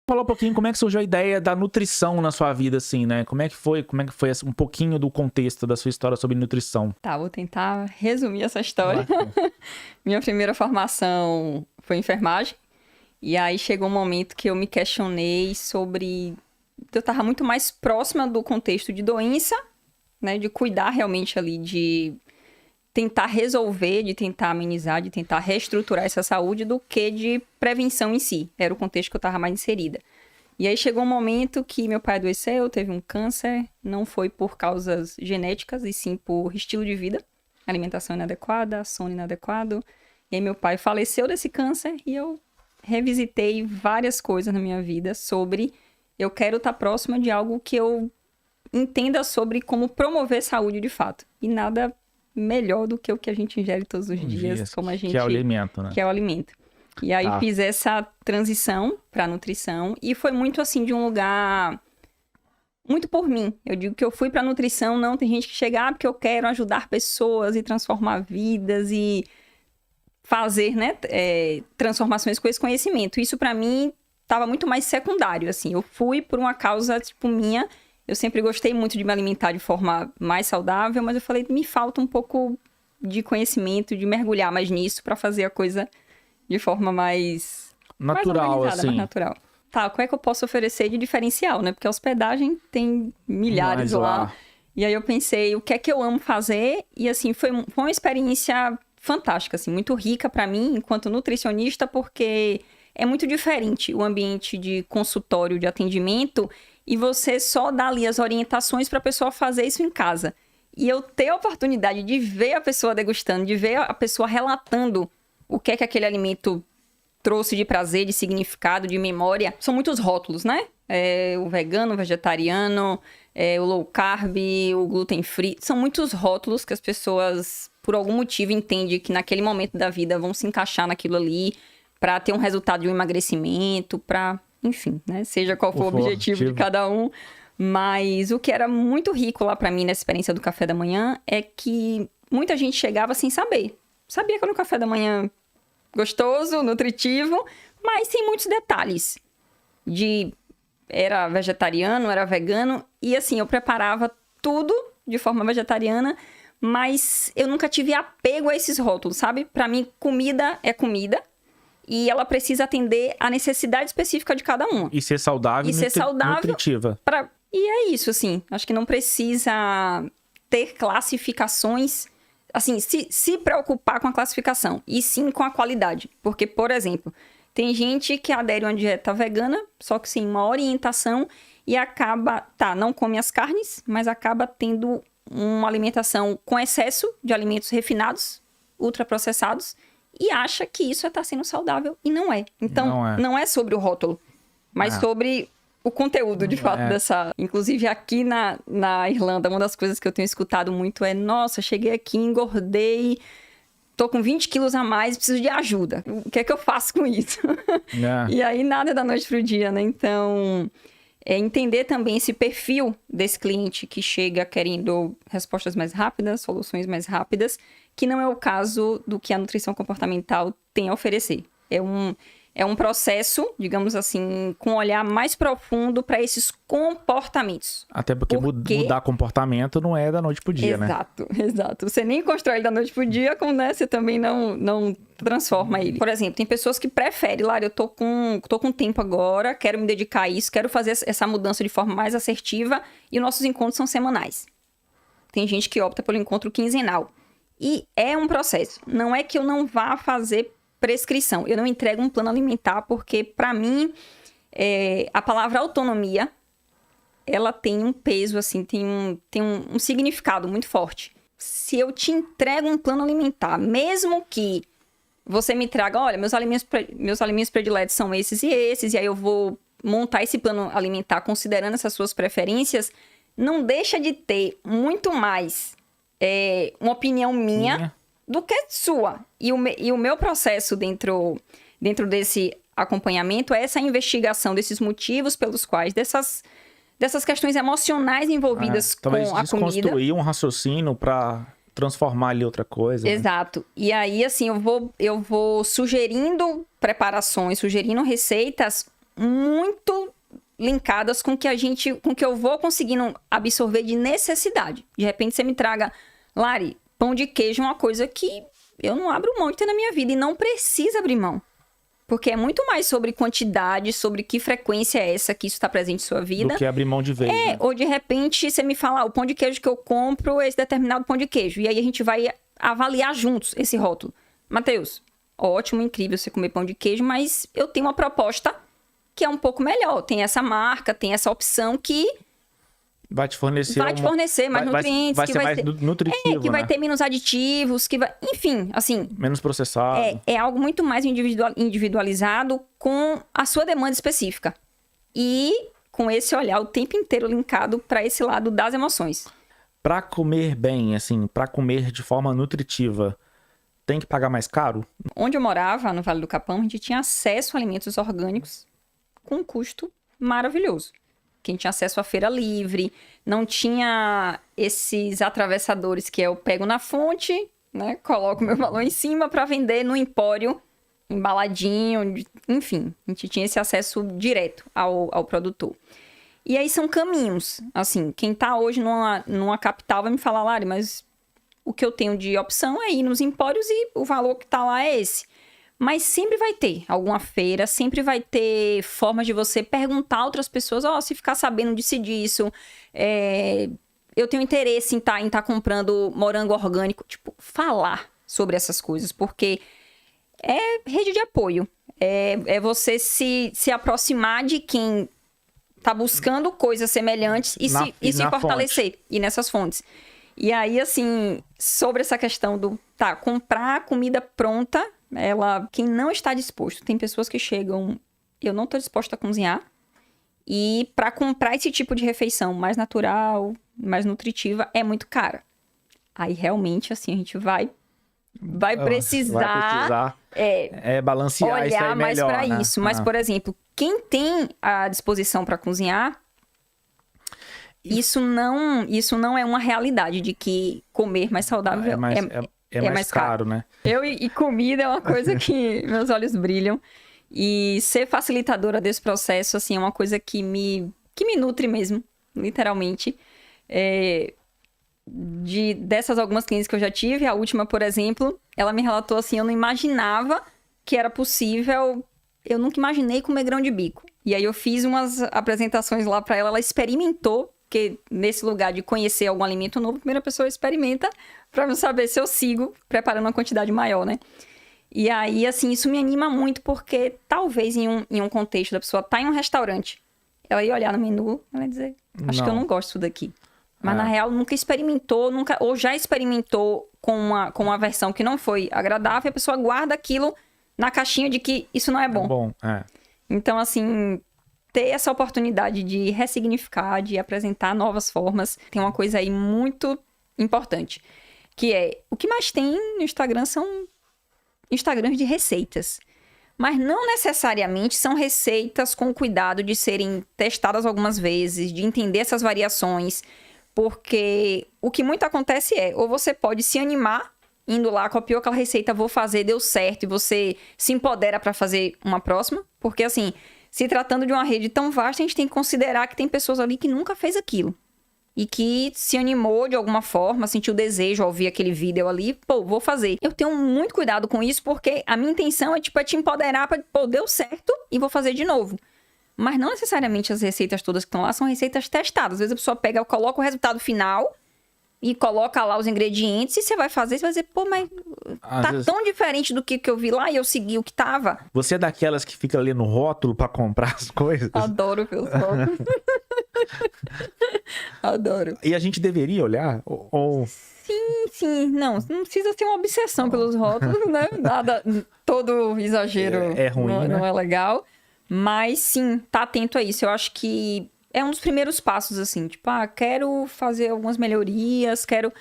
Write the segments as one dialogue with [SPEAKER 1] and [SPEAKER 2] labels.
[SPEAKER 1] Falar um pouquinho como é que surgiu a ideia da nutrição na sua vida, assim, né? Como é que foi um pouquinho do contexto da sua história sobre nutrição?
[SPEAKER 2] Tá, vou tentar resumir essa história. Minha primeira formação foi enfermagem. E aí chegou um momento que eu me questionei sobre... Eu estava muito mais próxima do contexto de doença, né? De cuidar realmente ali, de tentar resolver, de tentar amenizar, de tentar reestruturar essa saúde, do que de prevenção em si. Era o contexto que eu estava mais inserida. E aí chegou um momento que meu pai adoeceu, teve um câncer, não foi por causas genéticas, e sim por estilo de vida, alimentação inadequada, sono inadequado. E aí meu pai faleceu desse câncer e eu revisitei várias coisas na minha vida sobre eu quero estar próxima de algo que eu entenda sobre como promover saúde de fato. E nada melhor do que o que a gente ingere todos os dias, como a gente...
[SPEAKER 1] Que é o alimento, né?
[SPEAKER 2] Que é o alimento. E aí fiz essa transição para nutrição e foi muito assim de um lugar muito por mim. Eu digo que eu fui para nutrição, não tem gente que chega porque eu quero ajudar pessoas e transformar vidas e fazer, né, transformações com esse conhecimento. Isso para mim estava muito mais secundário, assim. Eu fui por uma causa tipo minha. Eu sempre gostei muito de me alimentar de forma mais saudável, mas eu falei, me falta um pouco de conhecimento, de mergulhar mais nisso para fazer a coisa de forma mais
[SPEAKER 1] natural,
[SPEAKER 2] mais
[SPEAKER 1] assim.
[SPEAKER 2] Mais natural. Tá, qual é que eu posso oferecer de diferencial, né? Porque a hospedagem tem milhares lá. E aí eu pensei, o que é que eu amo fazer? E assim, foi uma experiência fantástica, assim, muito rica para mim, enquanto nutricionista, porque é muito diferente o ambiente de consultório, de atendimento, e você só dá ali as orientações para a pessoa fazer isso em casa. E eu ter a oportunidade de ver a pessoa degustando, de ver a pessoa relatando o que é que aquele alimento trouxe de prazer, de significado, de memória. São muitos rótulos, né? O vegano, o vegetariano, o low carb, o gluten free. São muitos rótulos que as pessoas, por algum motivo, entendem que naquele momento da vida vão se encaixar naquilo ali para ter um resultado de um emagrecimento, para... Enfim, né? Seja qual for o objetivo de cada um. Mas o que era muito rico lá para mim nessa experiência do café da manhã é que muita gente chegava sem saber. Sabia que era um café da manhã gostoso, nutritivo, mas sem muitos detalhes. Era vegetariano, era vegano. E assim, eu preparava tudo de forma vegetariana, mas eu nunca tive apego a esses rótulos, sabe? Para mim, comida é comida. E ela precisa atender à necessidade específica de cada uma.
[SPEAKER 1] E ser saudável e nutritiva.
[SPEAKER 2] E é isso, assim. Acho que não precisa ter classificações... Assim, se preocupar com a classificação. E sim com a qualidade. Porque, por exemplo, tem gente que adere a uma dieta vegana, só que sem uma orientação, e acaba... não come as carnes, mas acaba tendo uma alimentação com excesso de alimentos refinados, ultraprocessados, e acha que isso está sendo saudável, e não é. Então, não é sobre o rótulo, mas sobre o conteúdo, de fato, dessa... Inclusive, aqui na Irlanda, uma das coisas que eu tenho escutado muito é: nossa, cheguei aqui, engordei, tô com 20 quilos a mais, preciso de ajuda. O que é que eu faço com isso? E aí, nada é da noite pro dia, né? Então, entender também esse perfil desse cliente que chega querendo respostas mais rápidas, soluções mais rápidas, que não é o caso do que a nutrição comportamental tem a oferecer. É um processo, digamos assim, com um olhar mais profundo para esses comportamentos.
[SPEAKER 1] Até porque mudar comportamento não é da noite pro dia, né?
[SPEAKER 2] Exato. Você nem constrói ele da noite pro dia, como, né, você também não transforma ele. Por exemplo, tem pessoas que preferem, Lara, eu tô com tempo agora, quero me dedicar a isso, quero fazer essa mudança de forma mais assertiva, e nossos encontros são semanais. Tem gente que opta pelo encontro quinzenal. E é um processo. Não é que eu não vá fazer prescrição. Eu não entrego um plano alimentar porque, para mim, a palavra autonomia, ela tem um peso, assim, tem um significado muito forte. Se eu te entrego um plano alimentar, mesmo que você me traga, olha, meus alimentos prediletos são esses, e aí eu vou montar esse plano alimentar considerando essas suas preferências, não deixa de ter muito mais... uma opinião minha do que sua. E o meu processo dentro desse acompanhamento é essa investigação desses motivos pelos quais, dessas questões emocionais envolvidas com a comida.
[SPEAKER 1] Desconstruir um raciocínio para transformar ali outra coisa.
[SPEAKER 2] Exato. Né? E aí, assim, eu vou sugerindo preparações, sugerindo receitas muito linkadas com que com que eu vou conseguindo absorver de necessidade. De repente você me traga, Lari, pão de queijo é uma coisa que eu não abro mão de ter na minha vida e não precisa abrir mão. Porque é muito mais sobre quantidade, sobre que frequência é essa que isso está presente em sua vida.
[SPEAKER 1] Do que abrir mão de vez. Né?
[SPEAKER 2] Ou de repente você me fala, o pão de queijo que eu compro é esse determinado pão de queijo. E aí a gente vai avaliar juntos esse rótulo. Matheus, ótimo, incrível você comer pão de queijo, mas eu tenho uma proposta que é um pouco melhor. Tem essa marca, tem essa opção que
[SPEAKER 1] vai te fornecer
[SPEAKER 2] mais nutrientes.
[SPEAKER 1] Vai ser mais nutritivo,
[SPEAKER 2] que vai ter menos aditivos, que vai... Enfim, assim...
[SPEAKER 1] Menos processado.
[SPEAKER 2] É algo muito mais individualizado com a sua demanda específica. E com esse olhar o tempo inteiro linkado para esse lado das emoções.
[SPEAKER 1] Para comer bem, assim, para comer de forma nutritiva, tem que pagar mais caro?
[SPEAKER 2] Onde eu morava, no Vale do Capão, a gente tinha acesso a alimentos orgânicos com um custo maravilhoso. Quem tinha acesso à feira livre, não tinha esses atravessadores que eu pego na fonte, né? Coloco meu valor em cima para vender no empório, embaladinho, enfim. A gente tinha esse acesso direto ao produtor. E aí são caminhos. Assim, quem tá hoje numa capital vai me falar, Lari, mas o que eu tenho de opção é ir nos empórios e o valor que tá lá é esse. Mas sempre vai ter alguma feira, sempre vai ter formas de você perguntar a outras pessoas, se ficar sabendo disso, eu tenho interesse em tá comprando morango orgânico. Tipo, falar sobre essas coisas, porque é rede de apoio. É você se aproximar de quem tá buscando coisas semelhantes e se fortalecer. Fonte. E nessas fontes. E aí, assim, sobre essa questão do comprar comida pronta... quem não está disposto, tem pessoas que chegam, eu não estou disposta a cozinhar, e para comprar esse tipo de refeição mais natural, mais nutritiva, é muito cara. Aí realmente, assim, a gente vai precisar
[SPEAKER 1] balancear
[SPEAKER 2] olhar
[SPEAKER 1] isso aí
[SPEAKER 2] mais
[SPEAKER 1] melhor,
[SPEAKER 2] para
[SPEAKER 1] né?
[SPEAKER 2] isso. Mas, por exemplo, quem tem a disposição para cozinhar, isso não é uma realidade de que comer mais saudável
[SPEAKER 1] é mais caro, né?
[SPEAKER 2] E comida é uma coisa que meus olhos brilham. E ser facilitadora desse processo, assim, é uma coisa que me nutre mesmo, literalmente. Dessas algumas clientes que eu já tive, a última, por exemplo, ela me relatou assim, eu não imaginava que era possível, eu nunca imaginei comer grão de bico. E aí eu fiz umas apresentações lá pra ela, ela experimentou, porque nesse lugar de conhecer algum alimento novo, a primeira pessoa experimenta para eu saber se eu sigo preparando uma quantidade maior, né? E aí, assim, isso me anima muito, porque talvez em um contexto da pessoa tá em um restaurante, ela ia olhar no menu, ela ia dizer, acho que eu não gosto disso daqui. Mas na real, nunca experimentou, ou já experimentou com uma versão que não foi agradável, e a pessoa guarda aquilo na caixinha de que isso não é bom. Então, assim... ter essa oportunidade de ressignificar, de apresentar novas formas, tem uma coisa aí muito importante, que é, o que mais tem no Instagram são Instagrams de receitas, mas não necessariamente são receitas com cuidado de serem testadas algumas vezes, de entender essas variações, porque o que muito acontece ou você pode se animar, indo lá, copiou aquela receita, vou fazer, deu certo, e você se empodera para fazer uma próxima, porque assim... se tratando de uma rede tão vasta, a gente tem que considerar que tem pessoas ali que nunca fez aquilo. E que se animou de alguma forma, sentiu desejo ao ouvir aquele vídeo ali, vou fazer. Eu tenho muito cuidado com isso, porque a minha intenção é te empoderar para, deu certo e vou fazer de novo. Mas não necessariamente as receitas todas que estão lá são receitas testadas. Às vezes a pessoa coloca o resultado final e coloca lá os ingredientes e você vai fazer, você vai dizer, mas tá tão diferente do que eu vi lá e eu segui o que tava.
[SPEAKER 1] Você é daquelas que fica lendo rótulo pra comprar as coisas?
[SPEAKER 2] Adoro ver os rótulos. Adoro.
[SPEAKER 1] E a gente deveria olhar?
[SPEAKER 2] Sim. Não precisa ter uma obsessão pelos rótulos, né? Nada, todo exagero
[SPEAKER 1] é ruim, né?
[SPEAKER 2] Não é legal. Mas sim, tá atento a isso. Eu acho que é um dos primeiros passos, assim. Tipo, quero fazer algumas melhorias, quero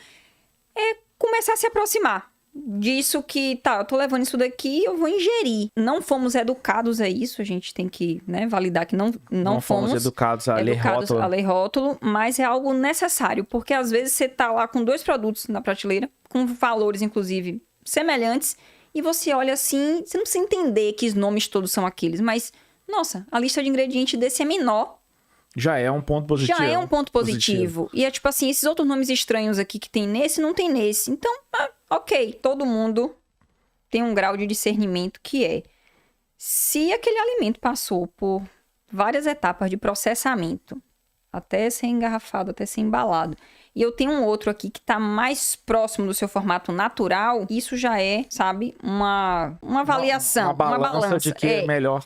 [SPEAKER 2] começar a se aproximar disso que, eu tô levando isso daqui, eu vou ingerir. Não fomos educados a isso, a gente tem que, né, validar que não fomos
[SPEAKER 1] educados a ler
[SPEAKER 2] rótulo, mas é algo necessário, porque às vezes você tá lá com 2 produtos na prateleira, com valores, inclusive, semelhantes, e você olha assim, você não precisa entender que os nomes todos são aqueles, mas nossa, a lista de ingredientes desse é menor.
[SPEAKER 1] Já é um ponto positivo.
[SPEAKER 2] Já é um ponto positivo. E é tipo assim, esses outros nomes estranhos aqui que tem nesse, não tem nesse. Então, ok, todo mundo tem um grau de discernimento que é, se aquele alimento passou por várias etapas de processamento, até ser engarrafado, até ser embalado, e eu tenho um outro aqui que está mais próximo do seu formato natural, isso já é, sabe, uma avaliação,
[SPEAKER 1] uma balança de que é melhor.